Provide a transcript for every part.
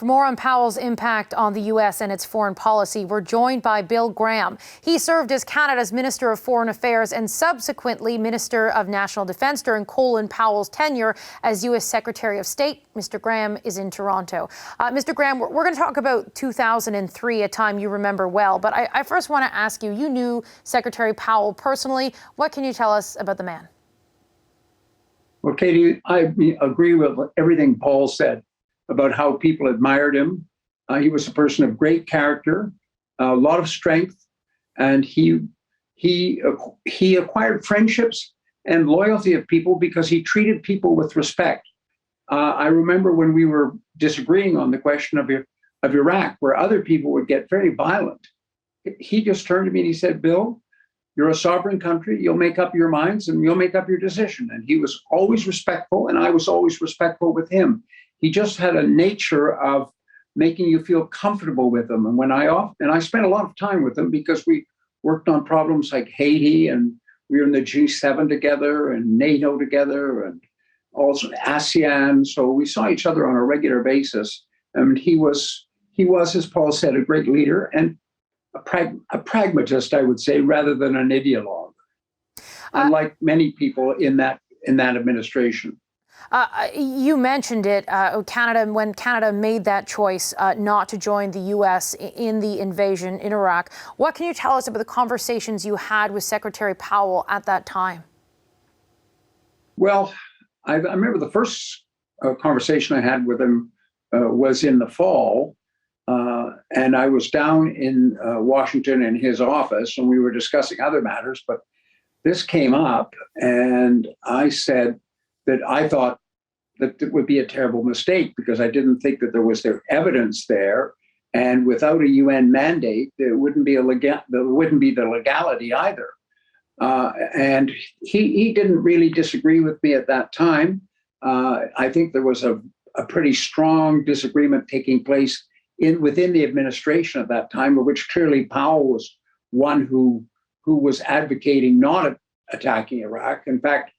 For more on Powell's impact on the U.S. and its foreign policy, we're joined by Bill Graham. He served as Canada's Minister of Foreign Affairs and subsequently Minister of National Defence during Colin Powell's tenure as U.S. Secretary of State. Mr. Graham is in Toronto. Mr. Graham, we're going to talk about 2003, a time you remember well. But I first want to ask you, you knew Secretary Powell personally. What can you tell us about the man? Well, Katie, I agree with everything Paul said about how people admired him. He was a person of great character, a lot of strength, and he acquired friendships and loyalty of people because he treated people with respect. I remember when we were disagreeing on the question of Iraq, where other people would get very violent. He just turned to me and he said, "Bill, you're a sovereign country. You'll make up your minds and you'll make up your decision." And he was always respectful, and I was always respectful with him. He just had a nature of making you feel comfortable with him. And I spent a lot of time with him because we worked on problems like Haiti, and we were in the G7 together and NATO together and also ASEAN. So we saw each other on a regular basis. And he was, as Paul said, a great leader and a pragmatist, I would say, rather than an ideologue, unlike many people in that administration. You mentioned it, Canada, when Canada made that choice not to join the U.S. in the invasion in Iraq. What can you tell us about the conversations you had with Secretary Powell at that time? Well, I remember the first conversation I had with him was in the fall, and I was down in Washington in his office, and we were discussing other matters, but this came up, and I said that I thought that it would be a terrible mistake because I didn't think that there was evidence there, and without a UN mandate, there wouldn't be the legality either. And he didn't really disagree with me at that time. I think there was a pretty strong disagreement taking place within the administration at that time, of which clearly Powell was one who was advocating not attacking Iraq. In fact,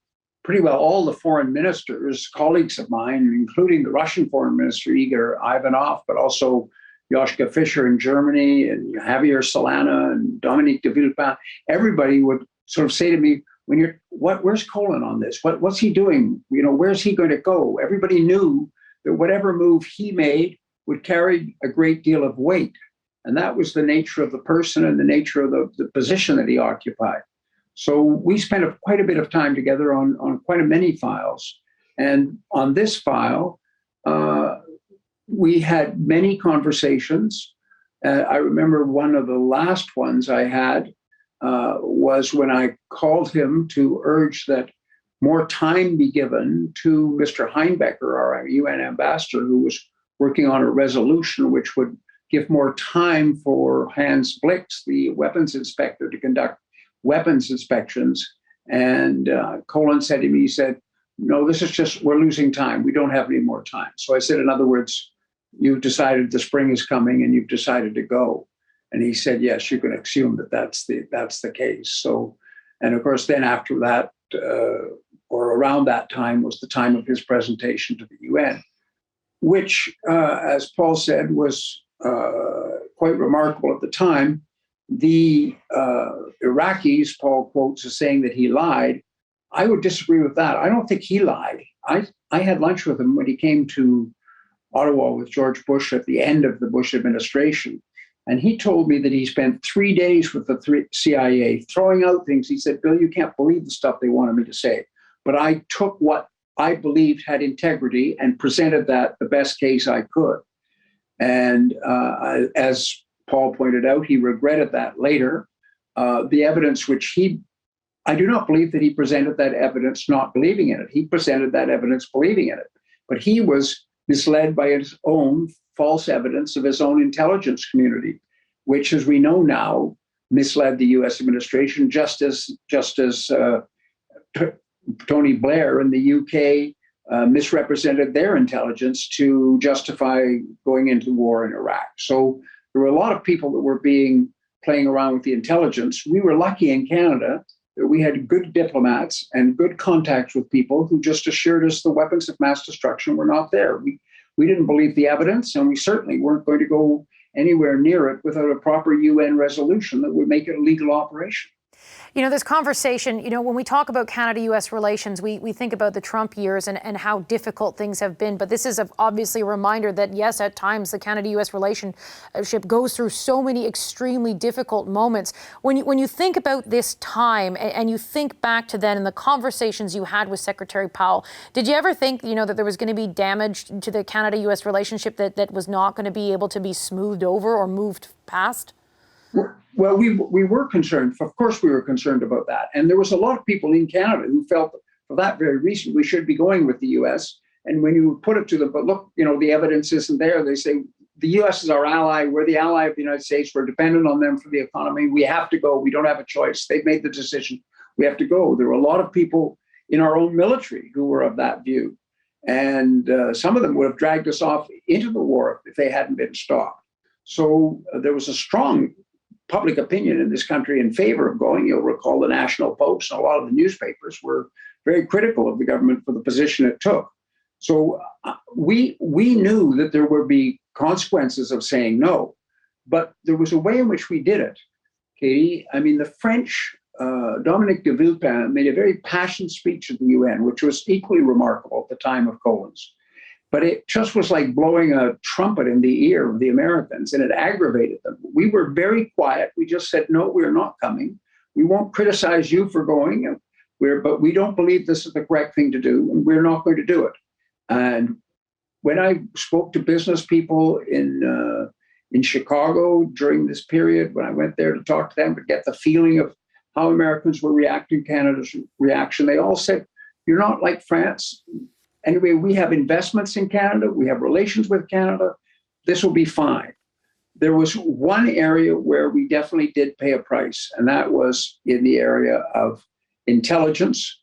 pretty well all the foreign ministers, colleagues of mine, including the Russian foreign minister, Igor Ivanov, but also Joschka Fischer in Germany and Javier Solana and Dominique de Villepin, everybody would sort of say to me, where's Colin on this? What's he doing? Where's he going to go? Everybody knew that whatever move he made would carry a great deal of weight. And that was the nature of the person and the nature of the position that he occupied. So we spent quite a bit of time together on quite a many files. And on this file, we had many conversations. I remember one of the last ones I had was when I called him to urge that more time be given to Mr. Heinbecker, our UN ambassador, who was working on a resolution which would give more time for Hans Blix, the weapons inspector, to conduct weapons inspections. And Colin said to me, he said, "No, this is just, we're losing time. We don't have any more time." So I said, in other words, you've decided the spring is coming and you've decided to go. And he said, yes, you can assume that that's the case. So, and of course, then after that, or around that time, was the time of his presentation to the UN, which, as Paul said, was quite remarkable at the time. The Iraqis, Paul quotes as saying that he lied. I would disagree with that. I don't think he lied. I had lunch with him when he came to Ottawa with George Bush at the end of the Bush administration. And he told me that he spent 3 days with the CIA throwing out things. He said, "Bill, you can't believe the stuff they wanted me to say." But I took what I believed had integrity and presented that the best case I could. And as Paul pointed out, he regretted that later. The evidence which I do not believe that he presented that evidence not believing in it. He presented that evidence believing in it. But he was misled by his own false evidence of his own intelligence community, which, as we know now, misled the U.S. administration, just as Tony Blair in the UK misrepresented their intelligence to justify going into war in Iraq. So there were a lot of people that were playing around with the intelligence. We were lucky in Canada that we had good diplomats and good contacts with people who just assured us the weapons of mass destruction were not there. We We didn't believe the evidence, and we certainly weren't going to go anywhere near it without a proper UN resolution that would make it a legal operation. You know, this conversation, when we talk about Canada-U.S. relations, we think about the Trump years and how difficult things have been. But this is obviously a reminder that, yes, at times the Canada-U.S. relationship goes through so many extremely difficult moments. When you think about this time and you think back to then and the conversations you had with Secretary Powell, did you ever think, that there was going to be damage to the Canada-U.S. relationship that was not going to be able to be smoothed over or moved past? Well, we were concerned. Of course, we were concerned about that. And there was a lot of people in Canada who felt for that very reason we should be going with the U.S. And when you put it to them, but look, the evidence isn't there. They say the U.S. is our ally. We're the ally of the United States. We're dependent on them for the economy. We have to go. We don't have a choice. They've made the decision. We have to go. There were a lot of people in our own military who were of that view. And some of them would have dragged us off into the war if they hadn't been stopped. So there was a strong public opinion in this country in favor of going. You'll recall the National Post and a lot of the newspapers were very critical of the government for the position it took. So we knew that there would be consequences of saying no, but there was a way in which we did it, Katie. I mean, the French, Dominique de Villepin, made a very passionate speech at the UN, which was equally remarkable at the time of Cohen's. But it just was like blowing a trumpet in the ear of the Americans, and it aggravated them. We were very quiet. We just said, no, we're not coming. We won't criticize you for going, but we don't believe this is the correct thing to do, and we're not going to do it. And when I spoke to business people in Chicago during this period, when I went there to talk to them to get the feeling of how Americans were reacting to Canada's reaction, they all said, you're not like France. Anyway, we have investments in Canada. We have relations with Canada. This will be fine. There was one area where we definitely did pay a price, and that was in the area of intelligence.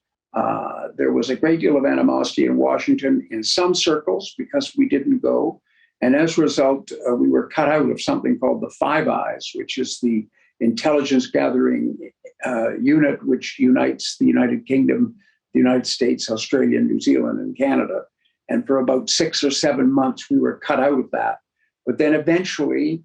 There was a great deal of animosity in Washington in some circles because we didn't go. And as a result, we were cut out of something called the Five Eyes, which is the intelligence gathering unit which unites the United Kingdom, the United States, Australia, New Zealand, and Canada. And for about 6 or 7 months, we were cut out of that. But then eventually,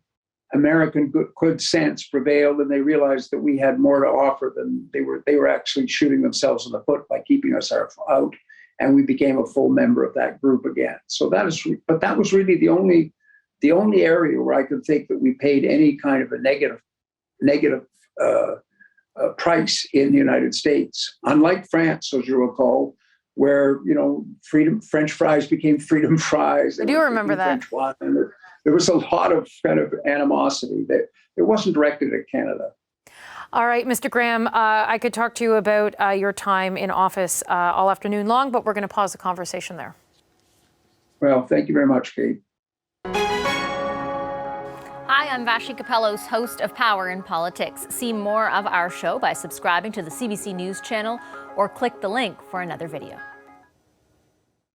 American good sense prevailed, and they realized that we had more to offer than they were actually shooting themselves in the foot by keeping us out. And we became a full member of that group again. So that was really the only area where I could think that we paid any kind of a negative price in the United States, unlike France, as you recall, where French fries became freedom fries. I do remember that. There was a lot of kind of animosity that it wasn't directed at Canada. All right, Mr. Graham, I could talk to you about your time in office all afternoon long, but we're going to pause the conversation there. Well, thank you very much, Kate. Hi, I'm Vashi Capellos, host of Power in Politics. See more of our show by subscribing to the CBC News channel or click the link for another video.